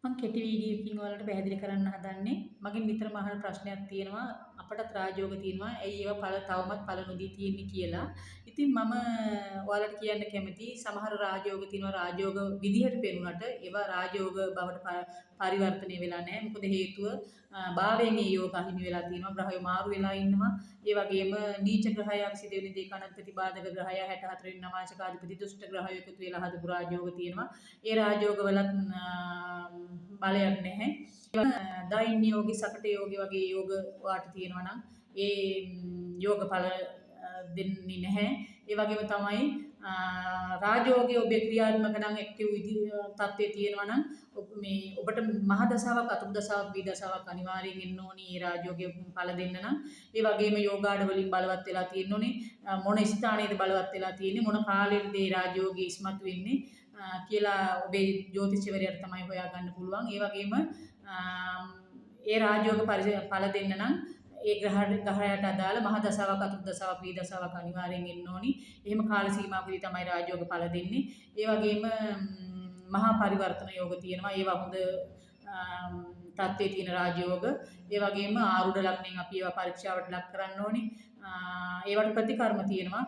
මම කෙටි වීඩියෝකින් ඔයාලට පැහැදිලි කරන්න හදන්නේ මගෙන් නිතරම අහන ප්‍රශ්නයක් තියෙනවා අපටත් රාජයෝග තියෙනවා ඇයි ඒවා තවමත් පළ නොදී තියෙන්නේ කියලා. ඉතින් මම ඔයාලට කියන්න කැමතියි සමහර රාජයෝග තියෙනවා රාජයෝග විදිහට පෙනුනට ඒවා රාජයෝග බවට පරිවර්තනය වෙලා නැහැ. මොකද හේතුව භාවයෙන් ඒ යෝග අහිමි වෙලා තියෙනවා. ග්‍රහයෝ මාරු වෙලා ඉන්නවා. ඒ වගේම නීච ග්‍රහය 22 වෙනි දේ කණත් ප්‍රතිපාදක ග්‍රහය 64 වෙනි නවාංශකාධිපති දුෂ්ට ග්‍රහයෝ එකතු වෙලා හදපු රාජයෝග තියෙනවා. ඒ රාජයෝගවලත් බලයක් නැහැ. දෛන්‍ය යෝගී සකට යෝගී වගේ යෝග වාට තියෙනවා නම් ඒ යෝග ඵල දෙන්නේ නැහැ. ඒ වගේම තමයි රාජයෝගයේ ඔබේ ක්‍රියාත්මක නම් ඇක්ටිව් තත්ත්වයේ තියෙනවා නම් මේ ඔබට මහ දසාවක් අතුරු දසාවක් වී දසාවක් අනිවාර්යෙන් එන්න ඕනි ඒ රාජයෝගයේ ඵල දෙන්න නම්. ඒ වගේම යෝගාඩ වලින් බලවත් වෙලා තියෙන්න ඕනේ. මොන ස්ථානයේද බලවත් වෙලා තියෙන්නේ මොන කාලයේද ඒ රාජයෝගයේ ඉස්මතු වෙන්නේ කියලා ඔබේ ජ්‍යොතිෂ්‍යවරයාට තමයි හොයාගන්න පුළුවන්. ඒ වගේම ඒ රාජයෝග ඵල දෙන්න නම් ඒ ග්‍රහයට අදාළ මහ දසාවක් අතුරු දසාවක් වී දසාවක් අනිවාර්යෙන් එන්න ඕනි. එහෙම කාල සීමාවකදී තමයි රාජයෝග ඵල දෙන්නේ. ඒ වගේම මහා පරිවර්තන යෝග තියෙනවා. ඒවා හොඳ තත්ත්වයේ තියෙන රාජයෝග. ඒ වගේම ආරුඩ ලග්නෙන් අපි ඒවා පරීක්ෂාවට ලක් කරන්න ඕනි. ඒවට ප්‍රතිකර්ම තියෙනවා.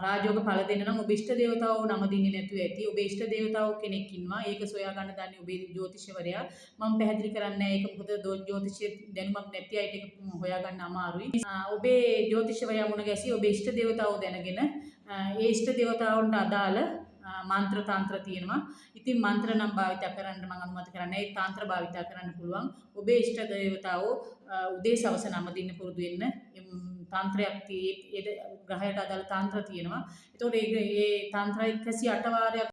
රාජයෝග ඵල දෙන්න නම් ඔබ ඉෂ්ට දේවතාවෝ නම දෙන්නේ නැතුව ඇති. ඔබේ ඉෂ්ට දේවතාවෝ කෙනෙක් ඉන්නවා. ඒක සොයා ගන්න දන්නේ ඔබේ ජ්‍යොතිෂවරයා. මම පැහැදිලි කරන්නේ ඒක මොකද ජ්‍යොතිෂයේ දැනුමක් නැති අයට ඒක හොයා ගන්න අමාරුයි. ඔබේ ජ්‍යොතිෂවරයා මුණ ගැසී ඔබේ ඉෂ්ට දේවතාවෝ දැනගෙන ඒ ඉෂ්ට දේවතාවුන්ට අදාළ මන්ත්‍ර තන්ත්‍ර තියෙනවා. ඉතින් මන්ත්‍ර නම් භාවිත කරන්න මම අනුමත කරන්නේ. ඒ තන්ත්‍ර භාවිත කරන්න පුළුවන්. ඔබේ ඉෂ්ට දේවතාවෝ උදේ සවස නම දෙන්න පුරුදු වෙන්න. තන්ත්‍රයක් ග්‍රහයට අදාළ තන්ත්‍ර තියෙනවා. ඒතකොට ඒ තන්ත්‍රය 108 වාරයක්